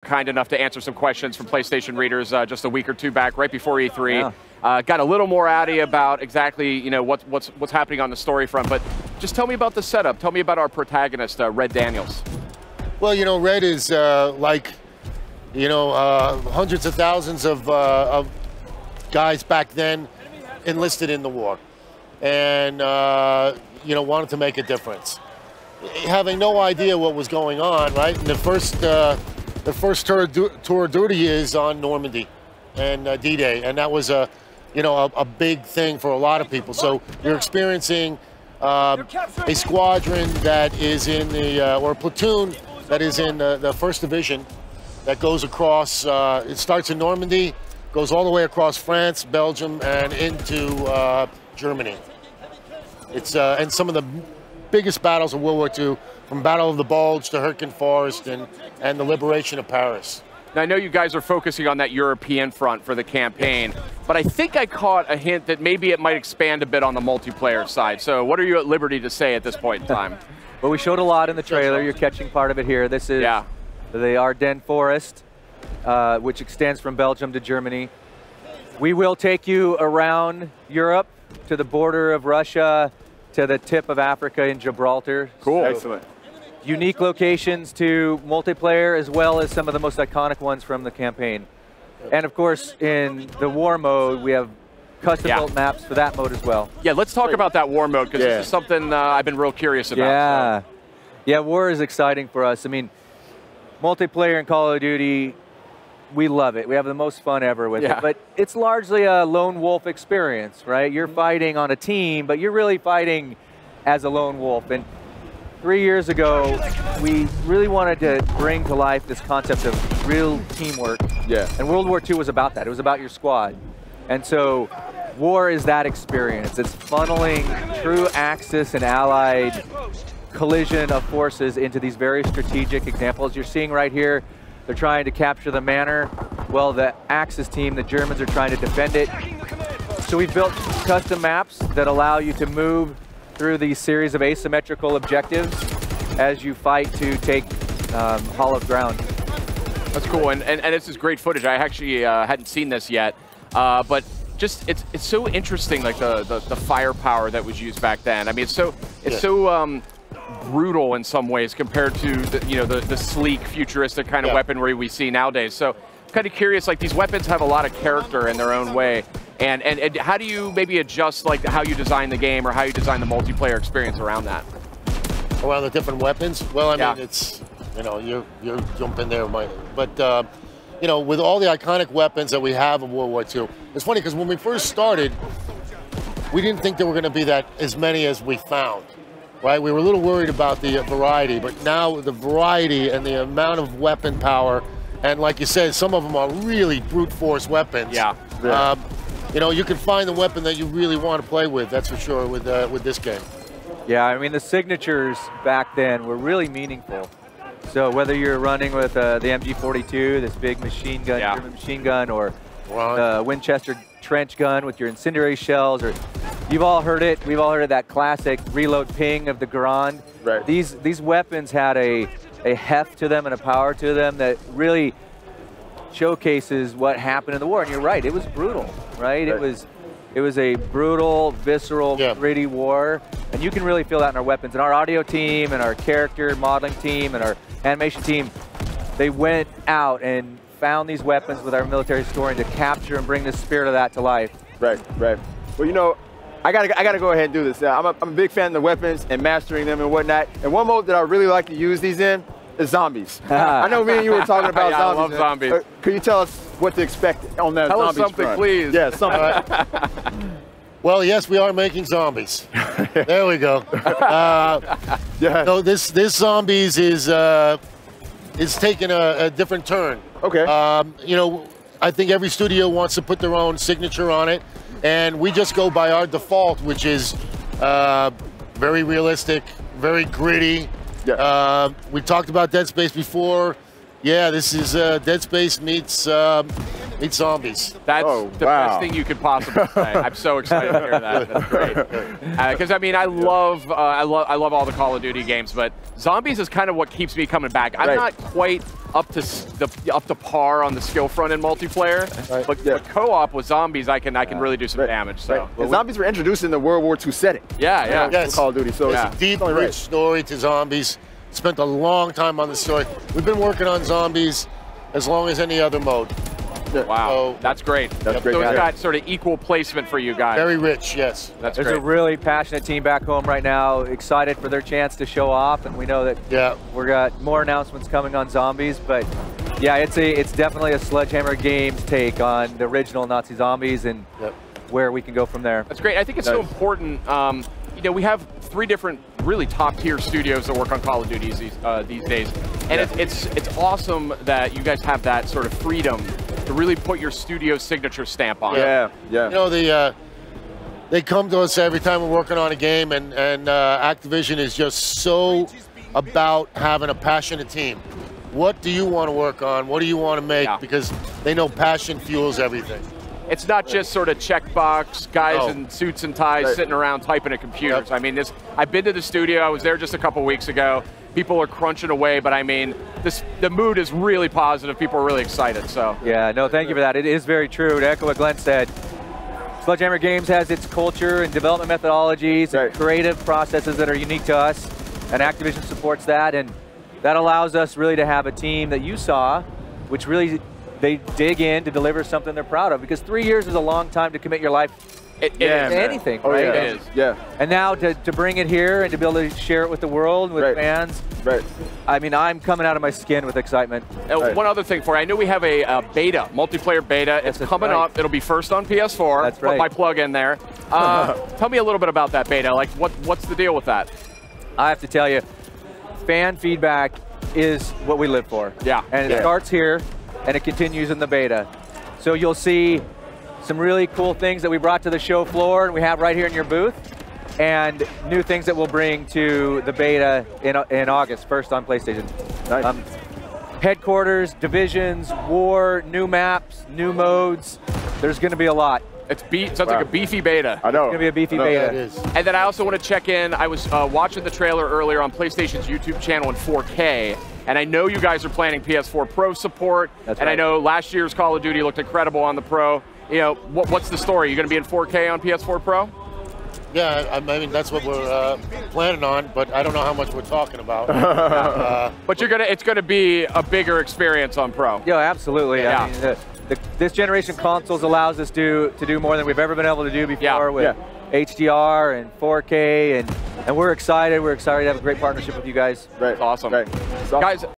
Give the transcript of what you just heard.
kind enough to answer some questions from PlayStation readers just a week or two back, right before E3. Yeah. Got a little more out of you about exactly, you know, what's happening on the story front. But just tell me about the setup. Tell me about our protagonist, Red Daniels. Well, you know, Red is like, you know, hundreds of thousands of guys back then enlisted in the war, and you know, wanted to make a difference, having no idea what was going on. Right, and the first tour of duty is on Normandy and D-Day, and that was a big thing for a lot of people. So you're experiencing a squadron that is in the or a platoon that is in the 1st Division that goes across. It starts in Normandy, goes all the way across France, Belgium, and into Germany. It's and some of the biggest battles of World War II, from Battle of the Bulge to Hürtgen Forest and the liberation of Paris. Now, I know you guys are focusing on that European front for the campaign, but I think I caught a hint that maybe it might expand a bit on the multiplayer side. So what are you at liberty to say at this point in time? Well, we showed a lot in the trailer. You're catching part of it here. This is the Ardennes Forest, which extends from Belgium to Germany. We will take you around Europe to the border of Russia, to the tip of Africa in Gibraltar. Cool. So, excellent. Unique locations to multiplayer, as well as some of the most iconic ones from the campaign. And of course, in the war mode, we have custom-built maps for that mode as well. Yeah, let's talk about that war mode, because this is something I've been real curious about. Yeah, yeah, war is exciting for us. I mean, multiplayer in Call of Duty, we love it. We have the most fun ever with it. But it's largely a lone wolf experience, right? You're fighting on a team, but you're really fighting as a lone wolf. And 3 years ago, we really wanted to bring to life this concept of real teamwork. Yeah. And World War II was about that. It was about your squad. And so war is that experience. It's funneling true Axis and Allied collision of forces into these very strategic examples. You're seeing right here, they're trying to capture the manor. Well, the Axis team, the Germans, are trying to defend it. So we've built custom maps that allow you to move through these series of asymmetrical objectives as you fight to take hollow ground. That's cool, and this is great footage. I actually hadn't seen this yet, but just it's so interesting, like the firepower that was used back then. I mean, it's so brutal in some ways compared to the sleek, futuristic kind of weaponry we see nowadays. So I'm kind of curious, like these weapons have a lot of character in their own way. And how do you maybe adjust like how you design the game or how you design the multiplayer experience around that? Around the different weapons? Well, I mean, it's, you're jumping there, but with all the iconic weapons that we have in World War II, it's funny because when we first started, we didn't think there were going to be as many as we found, right? We were a little worried about the variety, but now the variety and the amount of weapon power, and like you said, some of them are really brute force weapons. Yeah. You can find the weapon that you really want to play with, that's for sure, with this game. Yeah, I mean, the signatures back then were really meaningful. So whether you're running with the MG42, this big machine gun, German machine gun, or the Winchester trench gun with your incendiary shells, or you've all heard it. We've all heard of that classic reload ping of the Garand. Right. These weapons had a heft to them and a power to them that really showcases what happened in the war. And you're right, it was brutal, right? It was a brutal, visceral, gritty war, and you can really feel that in our weapons. And our audio team and our character modeling team and our animation team, they went out and found these weapons with our military historian to capture and bring the spirit of that to life. Right. Well, I gotta go ahead and do this. I'm a big fan of the weapons and mastering them and whatnot. And one mode that I really like to use these in is zombies. I know me and you were talking about zombies. I love zombies. Could you tell us what to expect on that Tell zombies us something, front? please. Yeah, something. Well, yes, we are making zombies. There we go. No, this zombies is taking a different turn. Okay. I think every studio wants to put their own signature on it, and we just go by our default, which is very realistic, very gritty. Yeah. We talked about Dead Space before. Yeah, this is Dead Space meets Meet zombies. That's the best thing you could possibly say. I'm so excited to hear that. That's great. Because I mean, I love all the Call of Duty games, but zombies is kind of what keeps me coming back. I'm not quite up to par on the skill front in multiplayer, but co-op with zombies, I can really do some damage. So zombies were introduced in the World War II setting. Yes. Call of Duty. So it's a deep, rich story to zombies. Spent a long time on the story. We've been working on zombies as long as any other mode. Wow, so, that's great. That's great. So it's got sort of equal placement for you guys. Very rich, yes. That's There's great. a really passionate team back home right now, excited for their chance to show off, and we know that we've got more announcements coming on zombies, but yeah, it's definitely a Sledgehammer Games take on the original Nazi zombies and where we can go from there. That's great. I think it's so important. You know, we have 3 different really top-tier studios that work on Call of Duty these days, and it's awesome that you guys have that sort of freedom to really put your studio's signature stamp on it. You know, they come to us every time we're working on a game, and Activision is just so about having a passionate team. What do you want to work on? What do you want to make? Because they know passion fuels everything. It's not just sort of checkbox guys in suits and ties sitting around typing at computers. I mean, I've been to the studio. I was there just a couple weeks ago. People are crunching away, but I mean, the mood is really positive. People are really excited. So yeah, no, thank you for that. It is very true. To echo what Glenn said, Sledgehammer Games has its culture and development methodologies and creative processes that are unique to us, and Activision supports that, and that allows us really to have a team that you saw, which really they dig in to deliver something they're proud of, because 3 years is a long time to commit your life to anything, right? It is. And now to bring it here and to be able to share it with the world, with fans, I mean, I'm coming out of my skin with excitement. One other thing for you, I know we have a beta, multiplayer beta. It's coming up. It'll be first on PS4. That's right. Put my plug in there. Tell me a little bit about that beta. Like, what's the deal with that? I have to tell you, fan feedback is what we live for. And it starts here, and it continues in the beta. So you'll see some really cool things that we brought to the show floor and we have right here in your booth, and new things that we'll bring to the beta in August, first on PlayStation. Headquarters, divisions, war, new maps, new modes. There's going to be a lot. Sounds like a beefy beta. I know. It's going to be a beefy beta. Yeah, it is. And then I also want to check in. I was watching the trailer earlier on PlayStation's YouTube channel in 4K, and I know you guys are planning PS4 Pro support. I know last year's Call of Duty looked incredible on the Pro. You know, what's the story? You're going to be in 4K on PS4 Pro? Yeah, I mean, that's what we're planning on, but I don't know how much we're talking about. But it's going to be a bigger experience on Pro. Yeah, absolutely. I mean, this generation consoles allows us to do more than we've ever been able to do before with HDR and 4K, and we're excited. We're excited to have a great partnership with you guys. Awesome. Guys,